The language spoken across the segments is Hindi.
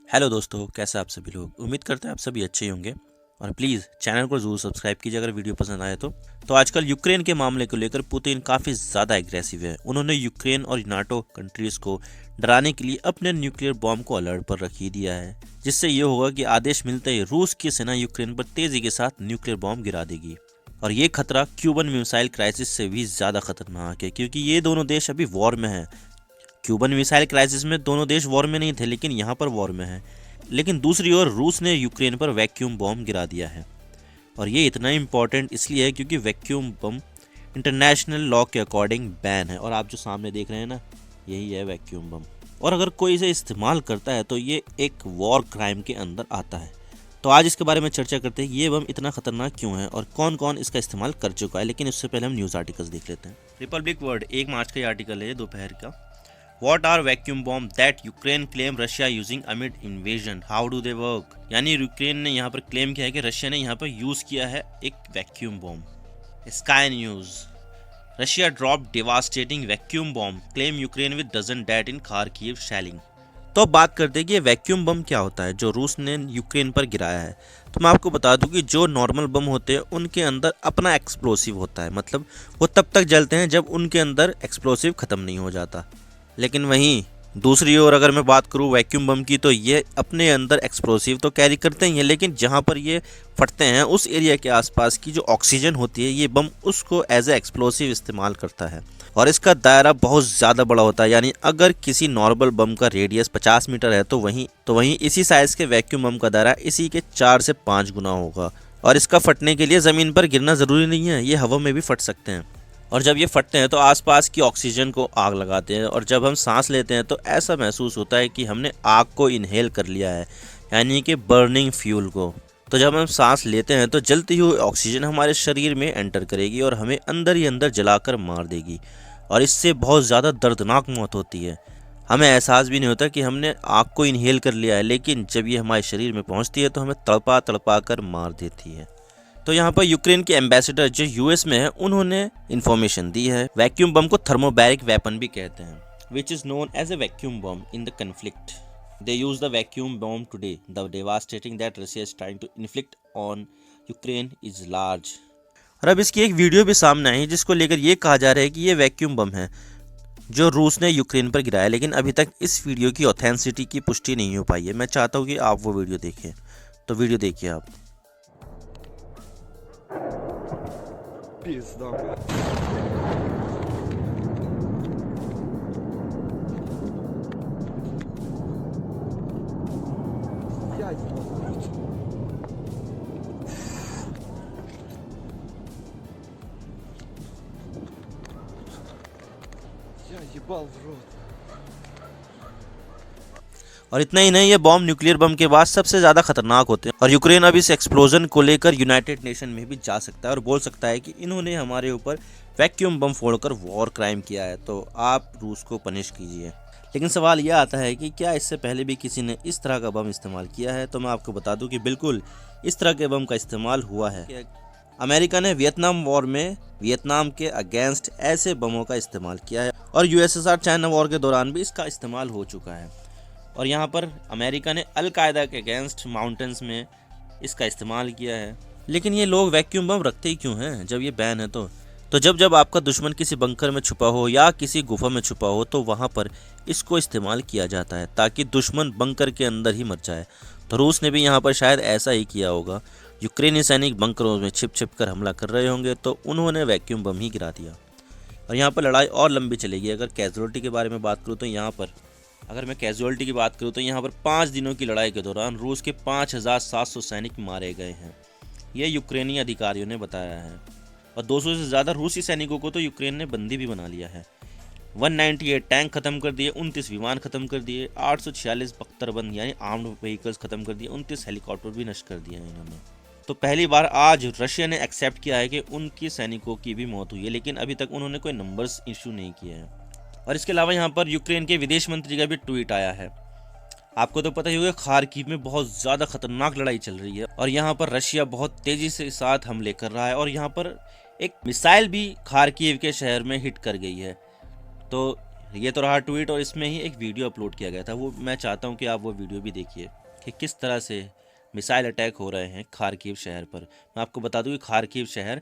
हेलो दोस्तों, कैसे आप सभी लोग। उम्मीद करते हैं आप सभी अच्छे ही होंगे और प्लीज़ चैनल को ज़रूर सब्सक्राइब कीजिए अगर वीडियो पसंद आए तो आजकल यूक्रेन के मामले को लेकर पुतिन काफ़ी ज़्यादा एग्रेसिव है। उन्होंने यूक्रेन और नाटो कंट्रीज़ को डराने के लिए अपने न्यूक्लियर बॉम्ब को अलर्ट पर रख ही दिया है, जिससे ये होगा कि आदेश मिलते ही रूस की सेना यूक्रेन पर तेज़ी के साथ न्यूक्लियर बॉम्ब गिरा देगी। और ये खतरा क्यूबन मिसाइल क्राइसिस से भी ज़्यादा खतरनाक है, क्योंकि ये दोनों देश अभी वॉर में हैं। क्यूबन मिसाइल क्राइसिस में दोनों देश वॉर में नहीं थे, लेकिन यहाँ पर वॉर में है। लेकिन दूसरी ओर रूस ने यूक्रेन पर वैक्यूम बॉम्ब गिरा दिया है, और ये इतना इम्पॉर्टेंट इसलिए है क्योंकि वैक्यूम बम इंटरनेशनल लॉ के अकॉर्डिंग बैन है। और आप जो सामने देख रहे हैं ना, यही है वैक्यूम बम। और अगर कोई इसे इस्तेमाल करता है तो ये एक वॉर क्राइम के अंदर आता है। तो आज इसके बारे में चर्चा करते हैं, ये बम इतना खतरनाक क्यों है और कौन कौन इसका इस्तेमाल कर चुका है। लेकिन उससे पहले हम न्यूज़ आर्टिकल्स देख लेते हैं। रिपब्लिक वर्ल्ड 1 मार्च का ये आर्टिकल है, दोपहर का। What are vacuum bombs that Ukraine claim Russia using amid invasion? How do they work? यानी यूक्रेन ने यहाँ पर क्लेम किया है कि रशिया ने यहाँ पर यूज किया है एक vacuum bomb. Sky News, Russia drop devastating vacuum bomb, claim Ukraine with dozen dead in Kharkiv shelling. तो अब बात करते हैं कि ये वैक्यूम बम क्या होता है जो रूस ने यूक्रेन पर गिराया है। तो मैं आपको बता दूं कि जो नॉर्मल बम होते हैं उनके अंदर अपना एक्सप्लोसिव होता है, मतलब वो तब तक जलते हैं जब उनके अंदर एक्सप्लोसिव खत्म नहीं हो जाता। लेकिन वहीं दूसरी ओर अगर मैं बात करूं वैक्यूम बम की, तो ये अपने अंदर एक्सप्लोसिव तो कैरी करते ही हैं, लेकिन जहां पर ये फटते हैं उस एरिया के आसपास की जो ऑक्सीजन होती है, ये बम उसको एज ए एक्सप्लोसिव इस्तेमाल करता है। और इसका दायरा बहुत ज़्यादा बड़ा होता है, यानी अगर किसी नॉर्मल बम का रेडियस 50 मीटर है तो वहीं इसी साइज़ के वैक्यूम बम का दायरा इसी के 4 से 5 गुना होगा। और इसका फटने के लिए ज़मीन पर गिरना ज़रूरी नहीं है, ये हवा में भी फट सकते हैं। और जब ये फटते हैं तो आसपास की ऑक्सीजन को आग लगाते हैं, और जब हम सांस लेते हैं तो ऐसा महसूस होता है कि हमने आग को इनहेल कर लिया है, यानी कि बर्निंग फ्यूल को। तो जब हम सांस लेते हैं तो जलती हुई ऑक्सीजन हमारे शरीर में एंटर करेगी और हमें अंदर ही अंदर जलाकर मार देगी, और इससे बहुत ज़्यादा दर्दनाक मौत होती है। हमें एहसास भी नहीं होता कि हमने आग को इनहेल कर लिया है, लेकिन जब ये हमारे शरीर में पहुंचती है तो हमें तड़पा तड़पा कर मार देती है। तो यहाँ पर यूक्रेन के एम्बेसडर जो यूएस में है, उन्होंने इन्फॉर्मेशन दी है। वैक्यूम बम को थर्मोबैरिक वेपन भी कहते हैं, which is known as a vacuum bomb in the conflict. They use the vacuum bomb today, the devastating that Russia is trying to inflict on Ukraine is large. और अब इसकी एक वीडियो भी सामने आई जिसको लेकर ये कहा जा रहा है कि ये वैक्यूम बम है जो रूस ने यूक्रेन पर गिराया, लेकिन अभी तक इस वीडियो की ऑथेंटिसिटी की पुष्टि नहीं हो पाई है। मैं चाहता हूँ कि आप वो वीडियो देखें, तो वीडियो देखिए आप। Пизда, блядь. Я ебал в рот. Я ебал в रot। और इतना ही नहीं, ये बॉम्ब न्यूक्लियर बम के बाद सबसे ज़्यादा खतरनाक होते हैं, और यूक्रेन अब इस एक्सप्लोजन को लेकर यूनाइटेड नेशन में भी जा सकता है और बोल सकता है कि इन्होंने हमारे ऊपर वैक्यूम बम फोड़कर वॉर क्राइम किया है, तो आप रूस को पनिश कीजिए। लेकिन सवाल यह आता है कि क्या इससे पहले भी किसी ने इस तरह का बम इस्तेमाल किया है। तो मैं आपको बता दूं कि बिल्कुल इस तरह के बम का इस्तेमाल हुआ है। अमेरिका ने वियतनाम वॉर में वियतनाम के अगेंस्ट ऐसे बमों का इस्तेमाल किया है, और यूएसएसआर चाइना वॉर के दौरान भी इसका इस्तेमाल हो चुका है। और यहाँ पर अमेरिका ने अल कायदा के अगेंस्ट माउंटेन्स में इसका इस्तेमाल किया है। लेकिन ये लोग वैक्यूम बम रखते ही क्यों हैं जब ये बैन है? तो जब आपका दुश्मन किसी बंकर में छुपा हो या किसी गुफा में छुपा हो, तो वहाँ पर इसको इस्तेमाल किया जाता है ताकि दुश्मन बंकर के अंदर ही मर जाए। तो रूस ने भी यहाँ पर शायद ऐसा ही किया होगा। यूक्रेनी सैनिक बंकरों में छिप छिप कर हमला कर रहे होंगे, तो उन्होंने वैक्यूम बम ही गिरा दिया। और यहाँ पर लड़ाई और लंबी चलेगी। अगर कैजुअलिटी के बारे में बात करूँ तो यहाँ पर 5 दिनों की लड़ाई के दौरान रूस के 5,700 सैनिक मारे गए हैं, ये यूक्रेनी अधिकारियों ने बताया है। और 200 से ज़्यादा रूसी सैनिकों को तो यूक्रेन ने बंदी भी बना लिया है। 198 टैंक खत्म कर दिए, 29 विमान खत्म कर दिए, 846 बख्तरबंद यानी आर्म्ड व्हीकल्स खत्म कर दिए, 29 हेलीकॉप्टर भी नष्ट कर दिए हैं इन्होंने। तो पहली बार आज रशिया ने एक्सेप्ट किया है कि उनकी सैनिकों की भी मौत हुई है, लेकिन अभी तक उन्होंने कोई नंबर्स इशू नहीं किए हैं। और इसके अलावा यहाँ पर यूक्रेन के विदेश मंत्री का भी ट्वीट आया है। आपको तो पता ही होगा खारकीव में बहुत ज़्यादा खतरनाक लड़ाई चल रही है, और यहाँ पर रशिया बहुत तेज़ी से साथ हमले कर रहा है, और यहाँ पर एक मिसाइल भी खारकीव के शहर में हिट कर गई है। तो ये तो रहा ट्वीट, और इसमें ही एक वीडियो अपलोड किया गया था। वो मैं चाहता हूँ कि आप वो वीडियो भी देखिए कि किस तरह से मिसाइल अटैक हो रहे हैं खार्किव शहर पर। मैं आपको बता दूं कि खार्किव शहर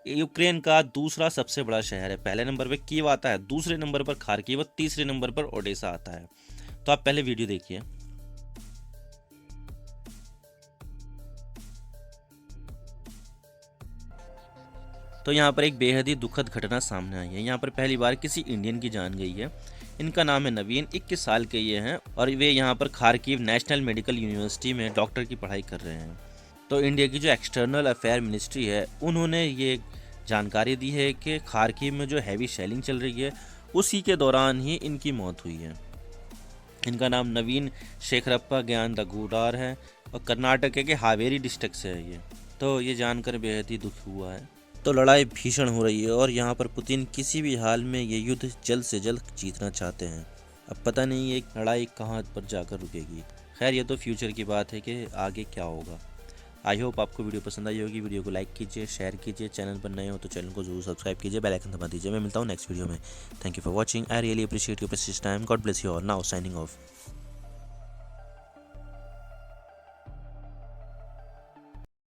यूक्रेन का दूसरा सबसे बड़ा शहर है। पहले नंबर पर कीव आता है, दूसरे नंबर पर खार्किव और तीसरे नंबर पर ओडेसा आता है। तो आप पहले वीडियो देखिए। तो यहाँ पर एक बेहद ही दुखद घटना सामने आई है। यहाँ पर पहली बार किसी इंडियन की जान गई है। इनका नाम है नवीन, 21 साल के ये हैं और वे यहाँ पर खार्किव नेशनल मेडिकल यूनिवर्सिटी में डॉक्टर की पढ़ाई कर रहे हैं। तो इंडिया की जो एक्सटर्नल अफेयर मिनिस्ट्री है, उन्होंने ये जानकारी दी है कि खार्किव में जो हैवी शेलिंग चल रही है उसी के दौरान ही इनकी मौत हुई है। इनका नाम नवीन शेखरप्पा ज्ञान रघुरार है और कर्नाटक के हावेरी डिस्ट्रिक्ट से है ये। तो ये जानकर बेहद ही दुख हुआ है। तो लड़ाई भीषण हो रही है और यहाँ पर पुतिन किसी भी हाल में ये युद्ध जल्द से जल्द जीतना चाहते हैं। अब पता नहीं ये लड़ाई कहाँ पर जाकर रुकेगी। खैर, ये तो फ्यूचर की बात है कि आगे क्या होगा। आई होप आपको वीडियो पसंद आई होगी। वीडियो को लाइक कीजिए, शेयर कीजिए। चैनल पर नए हो तो चैनल को जरूर सब्सक्राइब कीजिए, बेल आइकन दबा दीजिए। मैं मिलता हूँ नेक्स्ट वीडियो में। Thank you for watching. I really appreciate your precious time. God bless you all. Now signing off.